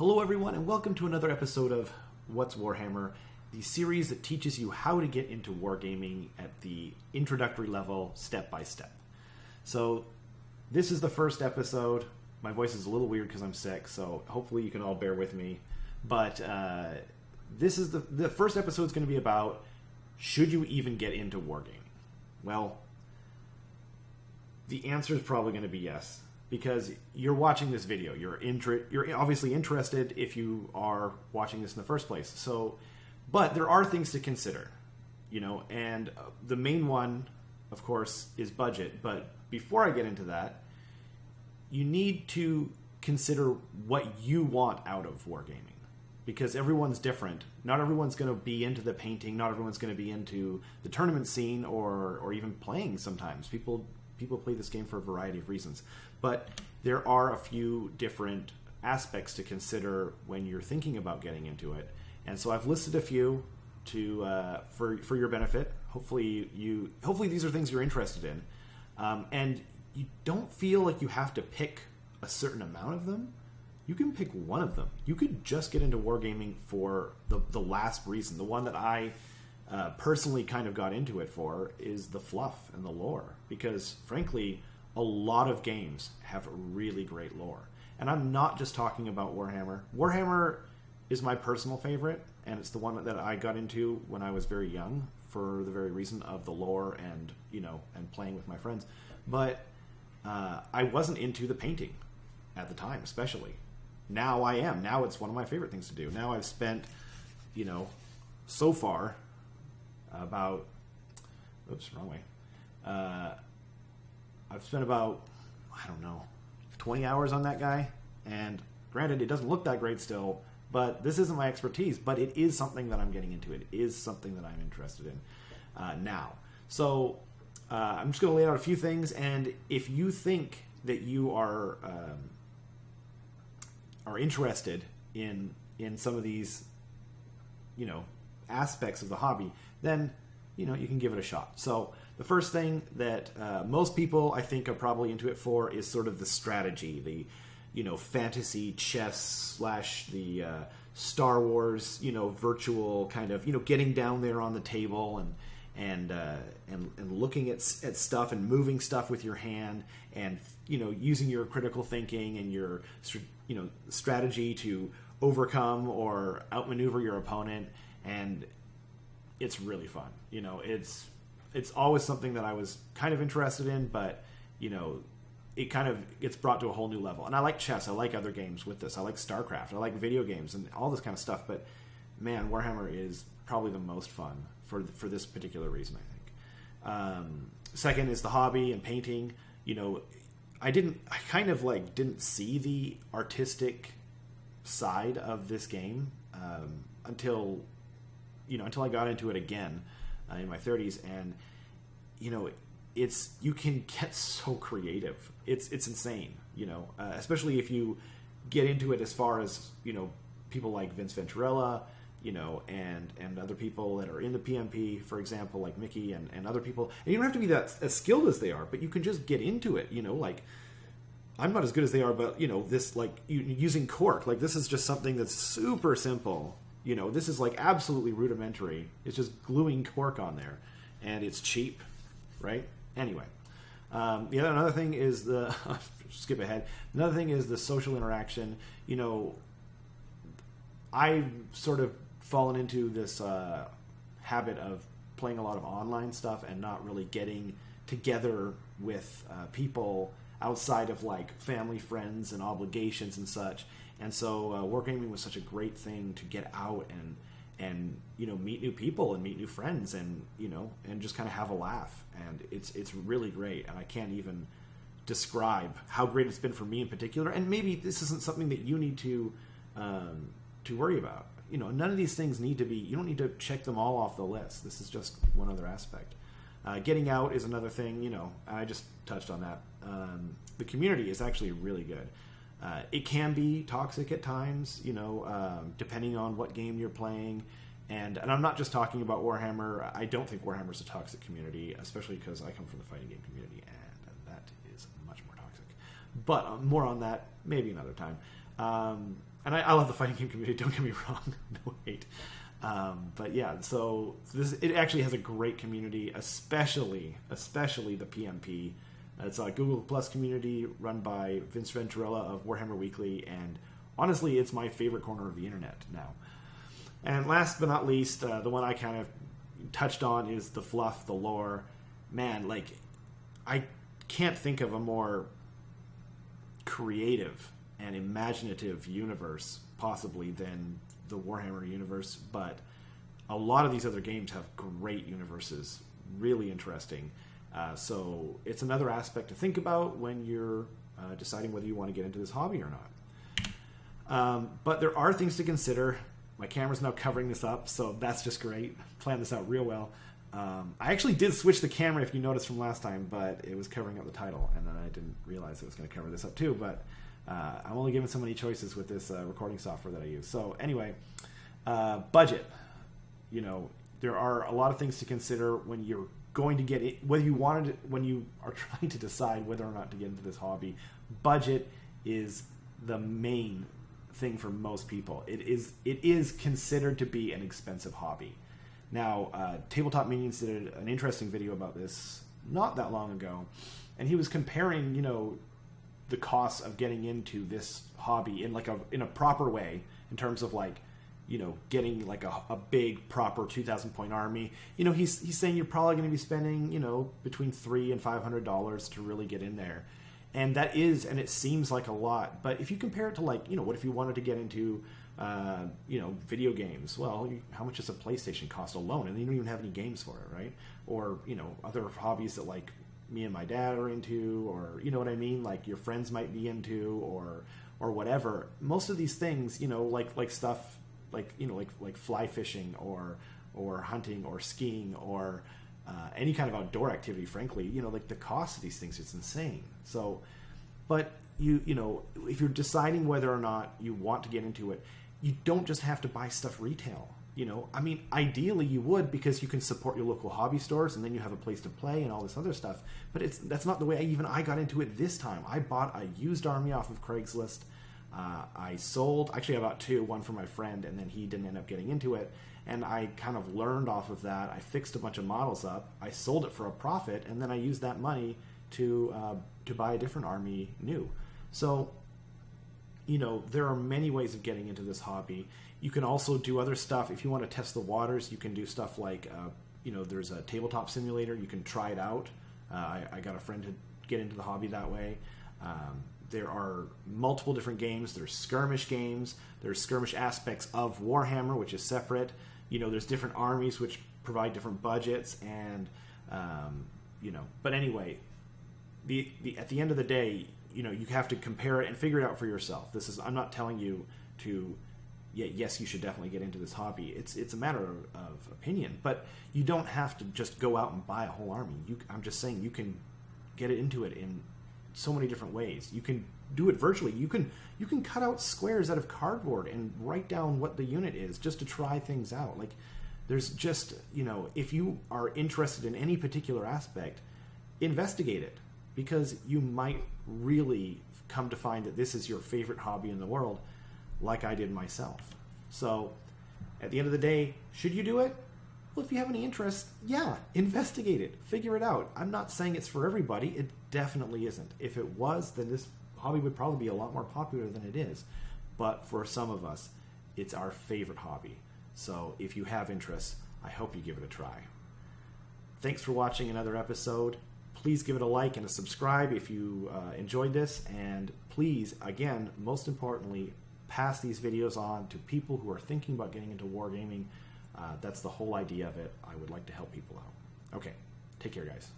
Hello everyone and welcome to another episode of What's Warhammer, the series that teaches you how to get into wargaming at the introductory level, step by step. So this is the first episode. My voice is a little weird because I'm sick, so hopefully you can all bear with me. But this is the first episode is going to be about, should you even get into wargaming? Well, the answer is probably going to be yes. Because you're watching this video, you're obviously interested if you are watching this in the first place. So, but there are things to consider, and the main one, of course, is budget. But before I get into that, you need to consider what you want out of wargaming, because everyone's different. Not everyone's going to be into the painting. Not everyone's going to be into the tournament scene or even playing. Sometimes people play this game for a variety of reasons. But there are a few different aspects to consider when you're thinking about getting into it. And so I've listed a few for your benefit. Hopefully these are things you're interested in. And you don't feel like you have to pick a certain amount of them. You can pick one of them. You could just get into wargaming for the last reason. The one that I personally kind of got into it for is the fluff and the lore. Because, frankly, a lot of games have really great lore. And I'm not just talking about Warhammer. Warhammer is my personal favorite, and it's the one that I got into when I was very young for the very reason of the lore and, and playing with my friends. But I wasn't into the painting at the time, especially. Now I am. Now it's one of my favorite things to do. Now I've spent, so far about... Oops, wrong way. I've spent about, 20 hours on that guy. And granted, it doesn't look that great still, but this isn't my expertise. But it is something that I'm getting into. It is something that I'm interested in now. So I'm just going to lay out a few things. And if you think that you are interested in some of these, aspects of the hobby, then you can give it a shot. So the first thing that most people, I think, are probably into it for is sort of the strategy, the fantasy chess / the Star Wars, virtual kind of, getting down there on the table and looking at stuff and moving stuff with your hand and using your critical thinking and your strategy to overcome or outmaneuver your opponent. And it's really fun. It's always something that I was kind of interested in, but, it kind of gets brought to a whole new level. And I like chess. I like other games with this. I like StarCraft. I like video games and all this kind of stuff. But, man, Warhammer is probably the most fun for this particular reason, I think. Second is the hobby and painting. I kind of didn't see the artistic side of this game until I got into it again in my 30s, and you can get so creative. It's insane, especially if you get into it as far as people like Vince Venturella, and other people that are in the PMP, for example, like Mickey and other people. And you don't have to be that as skilled as they are, but you can just get into it. I'm not as good as they are, but this using cork, this is just something that's super simple. This is absolutely rudimentary. It's just gluing cork on there, and it's cheap, right? Anyway, another thing is skip ahead. Another thing is the social interaction. I've sort of fallen into this habit of playing a lot of online stuff and not really getting together with people outside of family, friends, and obligations and such. And so wargaming was such a great thing to get out and meet new people and meet new friends and and just kind of have a laugh. And it's really great. And I can't even describe how great it's been for me in particular. And maybe this isn't something that you need to worry about. None of these things need to be. You don't need to check them all off the list. This is just one other aspect. Getting out is another thing. I just touched on that. The community is actually really good. It can be toxic at times, depending on what game you're playing. And I'm not just talking about Warhammer. I don't think Warhammer's a toxic community, especially because I come from the fighting game community, and that is much more toxic. But more on that maybe another time. And I love the fighting game community, don't get me wrong, no hate. But yeah, so it actually has a great community, especially the PMP. It's a Google Plus community run by Vince Venturella of Warhammer Weekly, and honestly, it's my favorite corner of the internet now. And last but not least, the one I kind of touched on is the fluff, the lore. Man, like, I can't think of a more creative and imaginative universe, possibly, than the Warhammer universe, but a lot of these other games have great universes, really interesting. So it's another aspect to think about when you're deciding whether you want to get into this hobby or not. But there are things to consider. My camera's now covering this up, so that's just great. Planned this out real well. I actually did switch the camera, if you noticed from last time, but it was covering up the title, and then I didn't realize it was going to cover this up too. But I'm only given so many choices with this recording software that I use. So anyway, budget. You know, there are a lot of things to consider when you're going to get it, when you are trying to decide whether or not to get into this hobby. Budget is the main thing for most people. It is considered to be an expensive hobby. Now, Tabletop Minions did an interesting video about this not that long ago, and he was comparing, you know, the costs of getting into this hobby in a proper way, in terms of, like, you know, getting like a big proper 2,000 point army. You know, he's saying you're probably going to be spending, you know, between $300 and $500 to really get in there. And that is, and it seems like a lot, but if you compare it to, like, you know, what if you wanted to get into, you know, video games? Well, how much does a PlayStation cost alone? And you don't even have any games for it, right? Or, you know, other hobbies that, like, me and my dad are into, or, you know what I mean? Like, your friends might be into, or whatever. Most of these things, you know, like stuff, like, you know, like fly fishing or hunting or skiing or any kind of outdoor activity, frankly, you know, like, the cost of these things is insane. So, but you know, if you're deciding whether or not you want to get into it, you don't just have to buy stuff retail. You know, I mean, ideally you would, because you can support your local hobby stores and then you have a place to play and all this other stuff. But that's not the way I got into it this time. I bought a used army off of Craigslist. I sold, actually I bought two, one for my friend, and then he didn't end up getting into it. And I kind of learned off of that. I fixed a bunch of models up. I sold it for a profit, and then I used that money to buy a different army new. So, you know, there are many ways of getting into this hobby. You can also do other stuff. If you want to test the waters, you can do stuff like, you know, there's a tabletop simulator. You can try it out. I got a friend to get into the hobby that way. There are multiple different games. There's skirmish games. There's skirmish aspects of Warhammer, which is separate. You know, there's different armies which provide different budgets, and you know. But anyway, at the end of the day, you know, you have to compare it and figure it out for yourself. I'm not telling you to, yes, you should definitely get into this hobby. It's a matter of opinion, but you don't have to just go out and buy a whole army. I'm just saying you can get into it in so many different ways. You can do it virtually. You can cut out squares out of cardboard and write down what the unit is just to try things out. Like, there's just, you know, if you are interested in any particular aspect, investigate it, because you might really come to find that this is your favorite hobby in the world, like I did myself. So at the end of the day, should you do it? Well, if you have any interest, yeah, investigate it, figure it out. I'm not saying it's for everybody. It definitely isn't. If it was, then this hobby would probably be a lot more popular than it is. But for some of us, it's our favorite hobby. So if you have interest, I hope you give it a try. Thanks for watching another episode. Please give it a like and a subscribe if you enjoyed this. And please, again, most importantly, pass these videos on to people who are thinking about getting into wargaming. That's the whole idea of it. I would like to help people out. Okay, take care, guys.